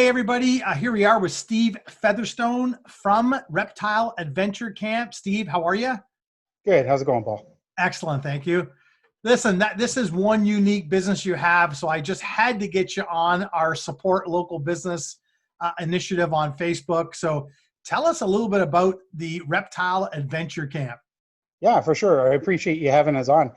Hey everybody, here we are with Steve Featherstone from Reptile Adventure Camp. Steve, how are you? Good. How's it going, Paul? Excellent, thank you. Listen, this is one unique business you have, so I just had to get you on our support local business initiative on Facebook. So tell us a little bit about the Reptile Adventure Camp. Yeah, for sure. I appreciate you having us on.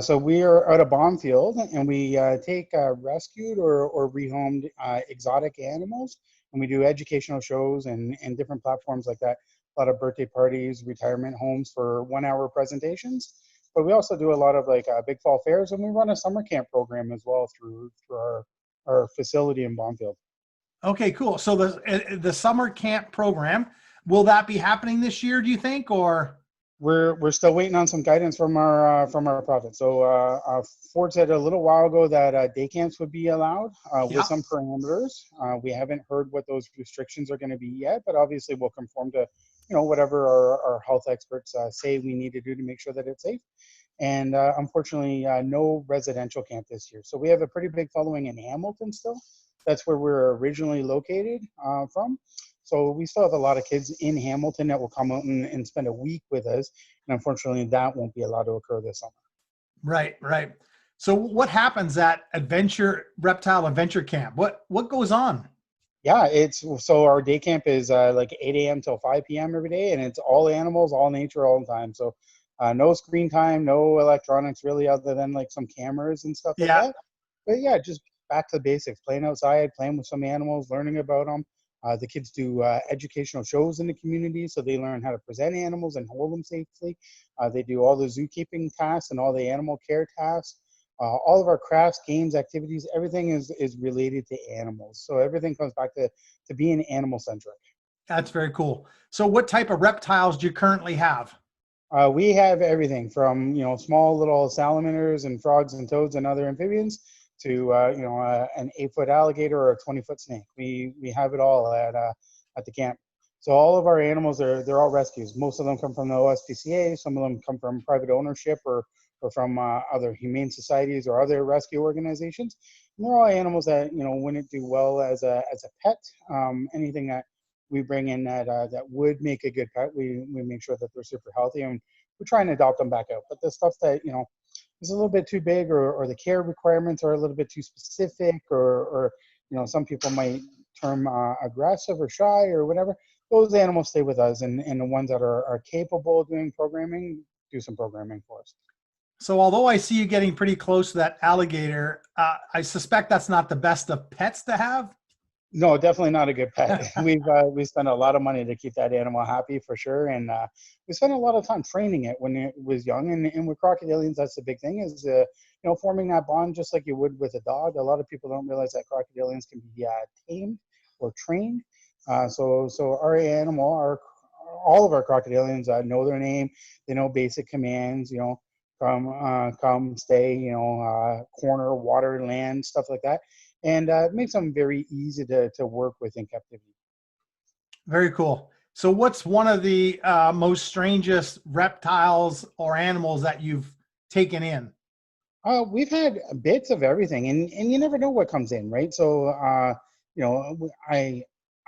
So we are out of Bonfield, and we take rescued or rehomed exotic animals, and we do educational shows and different platforms like that. A lot of birthday parties, retirement homes for 1 hour presentations. But we also do a lot of like big fall fairs, and we run a summer camp program as well through our facility in Bonfield. Okay, cool. So the summer camp program, will that be happening this year, do you think, or? We're still waiting on some guidance from our province. So Ford said a little while ago that day camps would be allowed with Yeah. some parameters. We haven't heard what those restrictions are going to be yet, but obviously we'll conform to whatever our health experts say we need to do to make sure that it's safe. And unfortunately, no residential camp this year. So we have a pretty big following in Hamilton still. That's where we're originally located from. So we still have a lot of kids in Hamilton that will come out and spend a week with us. And unfortunately, that won't be allowed to occur this summer. Right, right. So what happens at Reptile Adventure Camp? What goes on? Yeah, it's so our day camp is like 8 a.m. till 5 p.m. every day, and it's all animals, all nature, all the time. So no screen time, no electronics really, other than like some cameras and stuff like Yeah, that. But yeah, just back to the basics, playing outside, playing with some animals, learning about them. The kids do educational shows in the community, so they learn how to present animals and hold them safely. They do all the zookeeping tasks and all the animal care tasks. All of our crafts, games, activities, everything is related to animals. So everything comes back to being animal centric. that's very cool. So what type of reptiles do you currently have? We have everything from small little salamanders and frogs and toads and other amphibians to an 8 foot alligator or a 20 foot snake. We have it all at the camp. So all of our animals they're all rescues. Most of them come from the OSPCA. Some of them come from private ownership or from other humane societies or other rescue organizations. And they're all animals that wouldn't do well as a pet. Anything that we bring in that would make a good pet, we make sure that they're super healthy, and we try and adopt them back out. But the stuff that is a little bit too big, or the care requirements are a little bit too specific, or some people might term aggressive or shy or whatever, those animals stay with us, and the ones that are capable of doing programming do some programming for us. So although I see you getting pretty close to that alligator, I suspect that's not the best of pets to have. No, definitely not a good pet. We spent a lot of money to keep that animal happy for sure, and we spent a lot of time training it when it was young. And with crocodilians, that's the big thing is forming that bond just like you would with a dog. A lot of people don't realize that crocodilians can be tamed or trained. So our animal, all of our crocodilians know their name. They know basic commands. Come, stay. Corner, water, land, stuff like that. And it makes them very easy to work with in captivity. Very cool. So what's one of the most strangest reptiles or animals that you've taken in? We've had bits of everything, and you never know what comes in, right? So,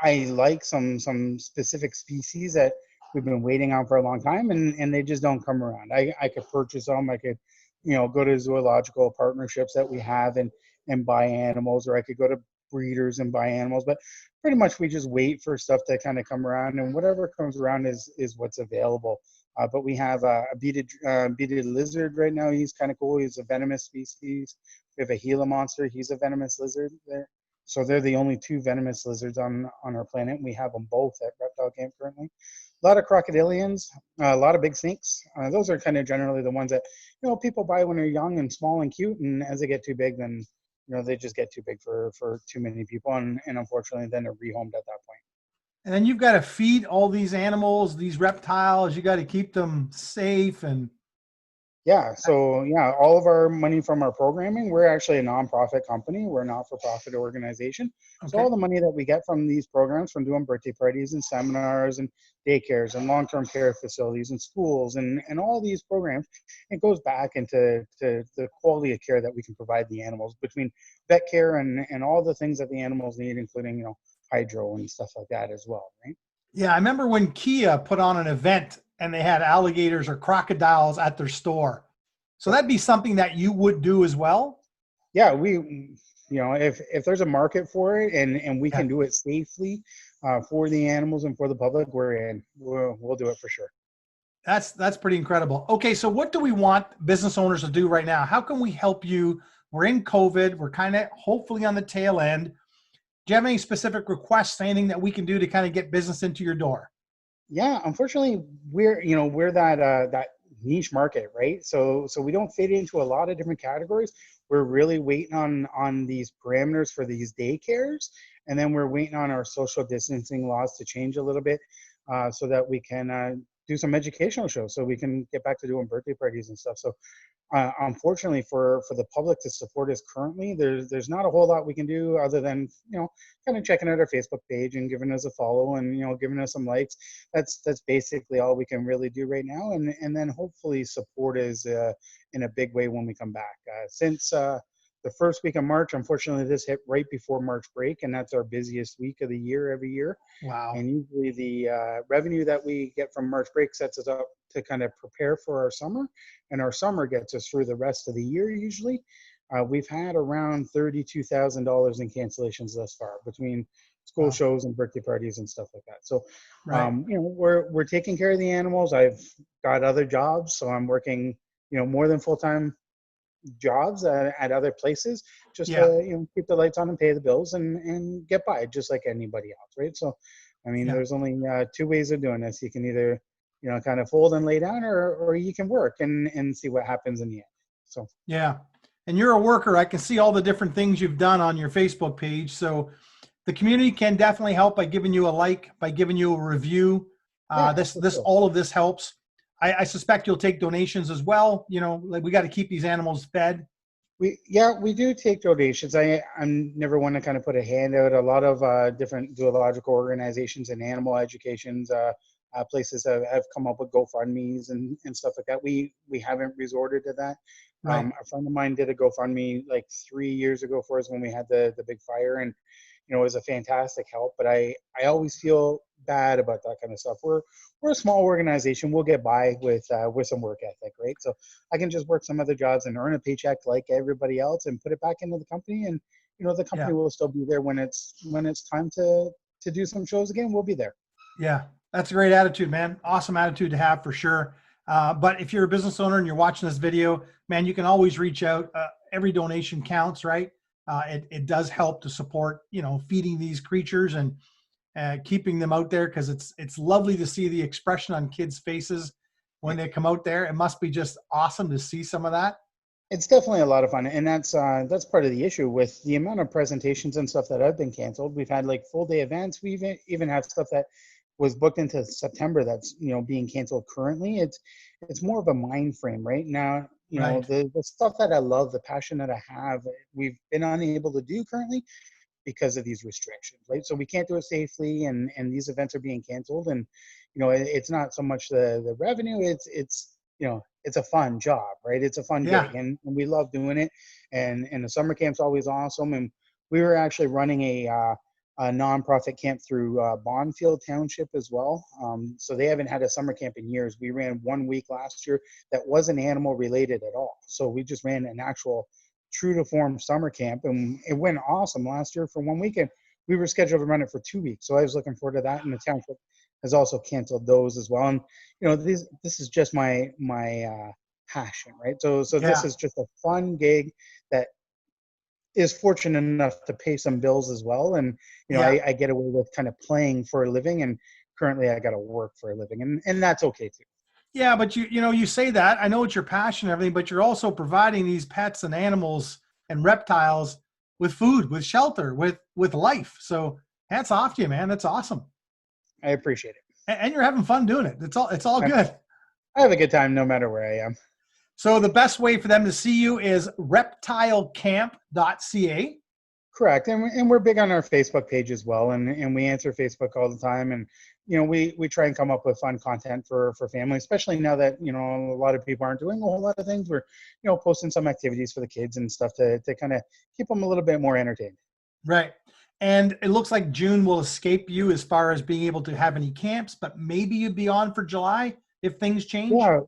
I like some specific species that we've been waiting on for a long time, and they just don't come around. I could purchase them. I could, go to zoological partnerships that we have and buy animals, or I could go to breeders and buy animals. But pretty much we just wait for stuff to kind of come around, and whatever comes around is what's available. But we have a beaded lizard right now. He's kind of cool. He's a venomous species. We have a Gila monster. He's a venomous lizard there. So they're the only two venomous lizards on our planet. We have them both at Reptile Camp currently. A lot of crocodilians, a lot of big snakes. Those are kind of generally the ones that people buy when they're young and small and cute, and as they get too big, then they just get too big for too many people, and unfortunately, then they're rehomed at that point. And then you've got to feed all these animals, these reptiles. You got to keep them safe and. Yeah, so yeah, all of our money from our programming, we're actually a nonprofit company. We're a not-for-profit organization. So all Okay. the money that we get from these programs, from doing birthday parties and seminars and daycares and long-term care facilities and schools and all these programs, it goes back into the quality of care that we can provide the animals between vet care and all the things that the animals need, including, hydro and stuff like that as well, right? Yeah, I remember when Kia put on an event and they had alligators or crocodiles at their store. So that'd be something that you would do as well. Yeah, if there's a market for it and we Yeah, can do it safely for the animals and for the public, we're in. We'll do it for sure. that's pretty incredible. Okay, so what do we want business owners to do right now? How can we help you? We're in COVID. We're kind of hopefully on the tail end. Do you have any specific requests, anything that we can do to kind of get business into your door? Yeah, unfortunately, we're that niche market, right? So we don't fit into a lot of different categories. We're really waiting on these parameters for these daycares, and then we're waiting on our social distancing laws to change a little bit, so that we can do some educational shows, so we can get back to doing birthday parties and stuff. So unfortunately, for the public to support us currently, there's not a whole lot we can do other than kind of checking out our Facebook page and giving us a follow and giving us some likes. That's basically all we can really do right now, and then hopefully support us in a big way when we come back. Since the first week of March, unfortunately, this hit right before March break, and that's our busiest week of the year every year. Wow. And usually the revenue that we get from March break sets us up to kind of prepare for our summer, and our summer gets us through the rest of the year usually. We've had around $32,000 in cancellations thus far between school Wow. shows and birthday parties and stuff like that. So, Right. we're taking care of the animals. I've got other jobs, so I'm working, more than full-time jobs at other places just Yeah. to keep the lights on and pay the bills and get by just like anybody else, right? So I mean, Yeah. there's only two ways of doing this. You can either kind of fold and lay down, or you can work and see what happens in the end. So Yeah. And you're a worker. I can see all the different things you've done on your Facebook page. So the community can definitely help by giving you a like, by giving you a review. yeah, for This, sure. all of this helps. I suspect you'll take donations as well. Like we got to keep these animals fed. We do take donations. I'm never one to kind of put a hand out. A lot of different zoological organizations and animal educations places have come up with GoFundMe's and stuff like that. We haven't resorted to that. Right. A friend of mine did a GoFundMe like 3 years ago for us when we had the big fire, and it was a fantastic help. But I always feel bad about that kind of stuff. We're a small organization. We'll get by with some work ethic, right? So I can just work some other jobs and earn a paycheck like everybody else and put it back into the company, and the company Yeah. will still be there when it's time to do some shows again. We'll be there. Yeah. That's a great attitude, man. Awesome attitude to have for sure. But if you're a business owner and you're watching this video, man, you can always reach out. Every donation counts, right? It does help to support, feeding these creatures and keeping them out there, because it's lovely to see the expression on kids' faces when they come out there. It must be just awesome to see some of that. It's definitely a lot of fun, and that's part of the issue with the amount of presentations and stuff that have been canceled. We've had like full day events. We even have stuff that was booked into September that's being canceled currently. It's more of a mind frame right now. Right. The stuff that I love, the passion that I have, we've been unable to do currently because of these restrictions, right? So we can't do it safely, and these events are being canceled, and it's not so much the revenue. It's a fun job, right? It's a fun Yeah. gig, and we love doing it. And the summer camp's always awesome. And we were actually running a nonprofit camp through Bonfield Township as well. So they haven't had a summer camp in years. We ran 1 week last year that wasn't animal related at all. So we just ran an actual true to form summer camp, and it went awesome last year for 1 week. And we were scheduled to run it for 2 weeks. So I was looking forward to that. And the township has also canceled those as well. And this is just my passion, right? So this Yeah. is just a fun gig that is fortunate enough to pay some bills as well. And Yeah. I get away with kind of playing for a living, and currently I got to work for a living, and that's okay too. Yeah, but you say that. I know it's your passion and everything, but you're also providing these pets and animals and reptiles with food, with shelter, with life. So hats off to you, man. That's awesome. I appreciate it. And you're having fun doing it. It's all good. I have a good time no matter where I am. So the best way for them to see you is reptilecamp.ca. Correct. And we're big on our Facebook page as well. And we answer Facebook all the time. And, we try and come up with fun content for families, especially now that, a lot of people aren't doing a whole lot of things. We're, posting some activities for the kids and stuff to kind of keep them a little bit more entertained. Right. And it looks like June will escape you as far as being able to have any camps, but maybe you'd be on for July if things change. Yeah.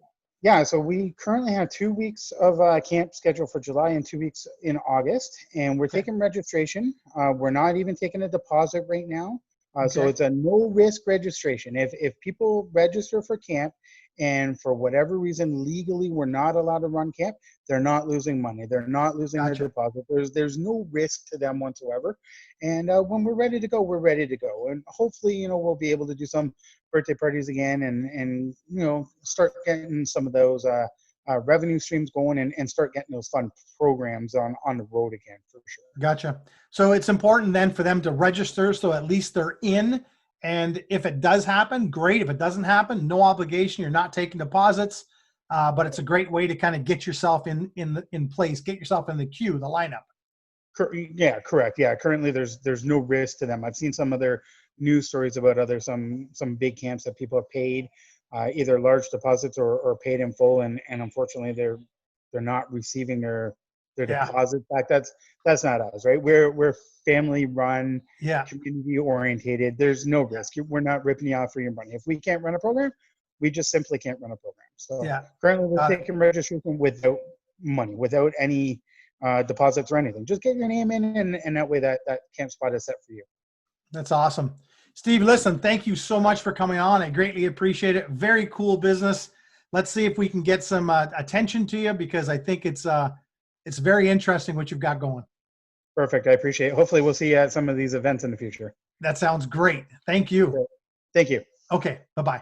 Yeah, so we currently have 2 weeks of camp scheduled for July and 2 weeks in August, and we're taking registration. We're not even taking a deposit right now, so it's a no-risk registration. If people register for camp and for whatever reason legally we're not allowed to run camp, they're not losing money. They're not losing their deposit. There's no risk to them whatsoever. And when we're ready to go, we're ready to go. And hopefully, we'll be able to do some birthday parties again and start getting some of those revenue streams going and start getting those fun programs on the road again for sure. Gotcha. So it's important then for them to register so at least they're in. And if it does happen, great. If it doesn't happen, no obligation. You're not taking deposits, but it's a great way to kind of get yourself in place, get yourself in the queue, the lineup. Yeah, correct. Yeah, currently there's no risk to them. I've seen some other news stories about some big camps that people have paid either large deposits or paid in full, and unfortunately they're not receiving their deposit back. That's not us, right? We're family run, community orientated. There's no risk. We're not ripping you off for your money. If we can't run a program, we just simply can't run a program. So currently we're taking registration without money, without any deposits or anything. Just get your name in, and that way that camp spot is set for you. That's awesome. Steve, listen, thank you so much for coming on. I greatly appreciate it. Very cool business. Let's see if we can get some attention to you, because I think it's very interesting what you've got going. Perfect. I appreciate it. Hopefully we'll see you at some of these events in the future. That sounds great. Thank you. Thank you. Okay. Bye-bye.